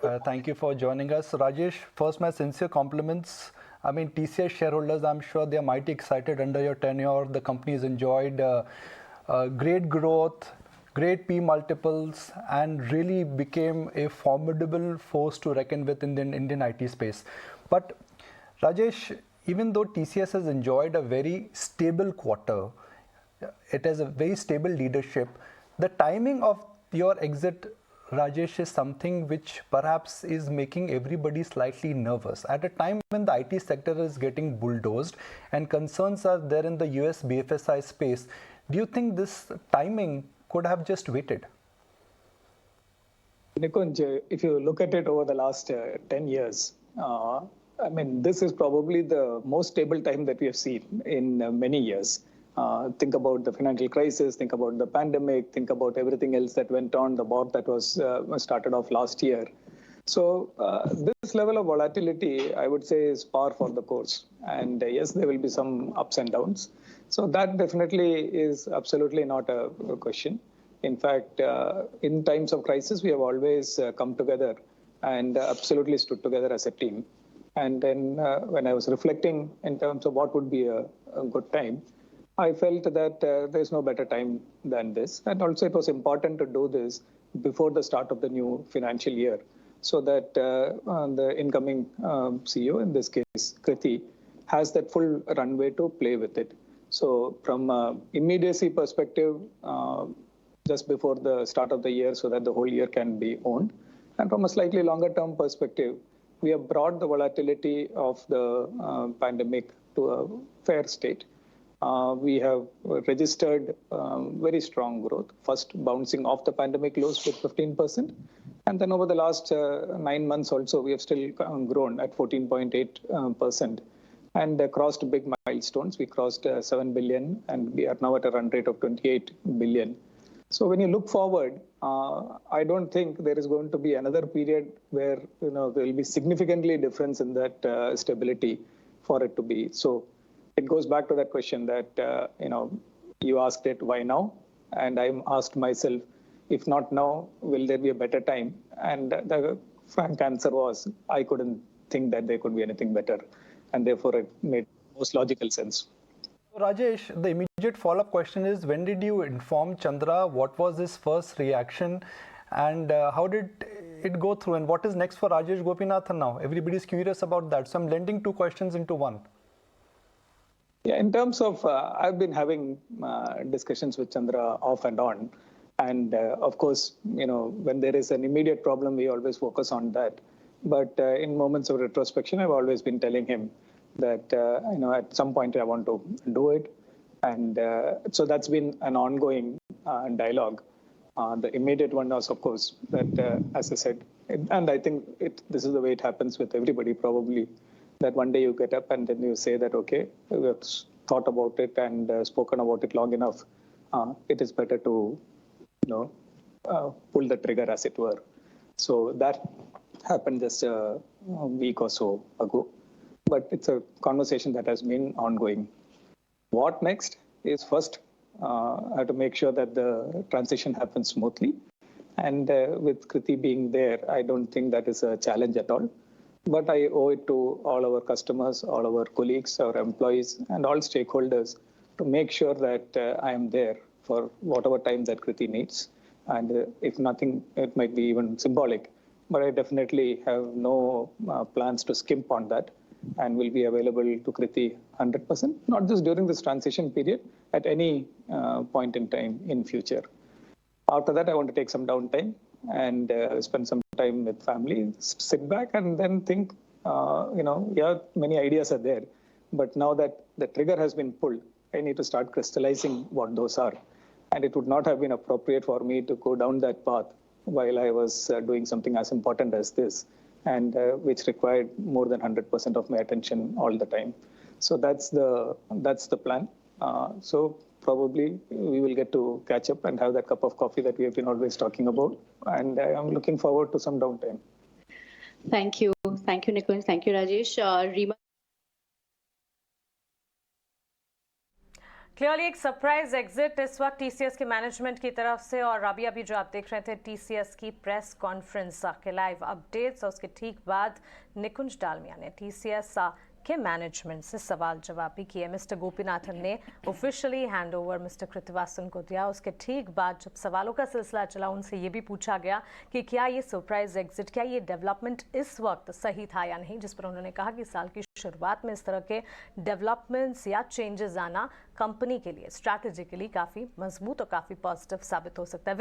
Thank you for joining us. Rajesh, first my sincere compliments. I mean, TCS shareholders, I'm sure they're mighty excited under your tenure. The company has enjoyed great growth, great P multiples, and really became a formidable force to reckon with in the Indian IT space. But Rajesh, even though TCS has enjoyed a very stable quarter, it has a very stable leadership. The timing of your exit, Rajesh, is something which perhaps is making everybody slightly nervous. At a time when the IT sector is getting bulldozed and concerns are there in the US BFSI space, do you think this timing could have just waited? Nikunj, if you look at it over the last 10 years, this is probably the most stable time that we have seen in many years. Think about the financial crisis, think about the pandemic, think about everything else that went on, the war that was started off last year. So this level of volatility, I would say, is par for the course. And yes, there will be some ups and downs. So that definitely is absolutely not a question. In fact, in times of crisis, we have always come together and absolutely stood together as a team. And then when I was reflecting in terms of what would be a good time, I felt that there's no better time than this. And also it was important to do this before the start of the new financial year so that the incoming CEO, in this case, Kriti, has that full runway to play with it. So from immediacy perspective, just before the start of the year so that the whole year can be owned. And from a slightly longer term perspective, we have brought the volatility of the pandemic to a fair state. We have registered very strong growth, first bouncing off the pandemic lows with 15%. And then over the last 9 months also, we have still grown at 14.8% and crossed big milestones. We crossed 7 billion and we are now at a run rate of 28 billion. So when you look forward, I don't think there is going to be another period where there will be significantly difference in that stability for it to be. So it goes back to that question that, you asked it, why now? And I asked myself, if not now, will there be a better time? And the frank answer was, I couldn't think that there could be anything better. And therefore, it made most logical sense. Rajesh, the immediate follow-up question is, when did you inform Chandra? What was his first reaction? And how did it go through? And what is next for Rajesh Gopinathan now? Everybody's curious about that. So I'm blending two questions into one. Yeah, in terms of, I've been having discussions with Chandra off and on. And of course, when there is an immediate problem, we always focus on that. But in moments of retrospection, I've always been telling him that, at some point I want to do it. And so that's been an ongoing dialogue. The immediate one was, of course, that, as I said, and I think this is the way it happens with everybody probably, that one day you get up and then you say that, okay, we have thought about it and spoken about it long enough. It is better to, pull the trigger, as it were. So that happened just a week or so ago. But it's a conversation that has been ongoing. What next is first, I have to make sure that the transition happens smoothly. And with Kriti being there, I don't think that is a challenge at all. But I owe it to all our customers, all our colleagues, our employees, and all stakeholders to make sure that I am there for whatever time that Kriti needs. And if nothing, it might be even symbolic. But I definitely have no plans to skimp on that and will be available to Kriti 100%, not just during this transition period, at any point in time in future. After that, I want to take some downtime and spend some time with family, sit back and then think, many ideas are there. But now that the trigger has been pulled, I need to start crystallizing what those are. And it would not have been appropriate for me to go down that path while I was doing something as important as this, and which required more than 100% of my attention all the time. So that's the plan. So probably we will get to catch up and have that cup of coffee that we have been always talking about. And I'm looking forward to some downtime. Thank you. Thank you, Nikunj. Thank you, Rajesh. Rima. Clearly एक surprise exit इस वक्त TCS के management की तरफ से, और अभी जो आप देख रहे थे टीसीएस की प्रेस कॉन्फ्रेंस के लाइव अपडेट्स, और उसके ठीक बाद निकुंज डालमिया ने टीसीएस के मैनेजमेंट से सवाल जवाब भी किए। मिस्टर गोपीनाथन ने officially hand over mister Krithivasan को दिया। उसके ठीक बाद जब सवालों का सिलसिला चला, उनसे ये भी पूछा गया कि क्या ये सरप्राइज एग्जिट, क्या ये डेवलपमेंट इस वक्त सही था या नहीं, जिस पर उन्होंने कहा कि साल की शुरुआत में इस तरह के डेवलपमेंट्स या चेंजेस आना कंपनी के लिए स्ट्रैटेजिकली काफ़ी मजबूत और काफ़ी पॉजिटिव साबित हो सकता है।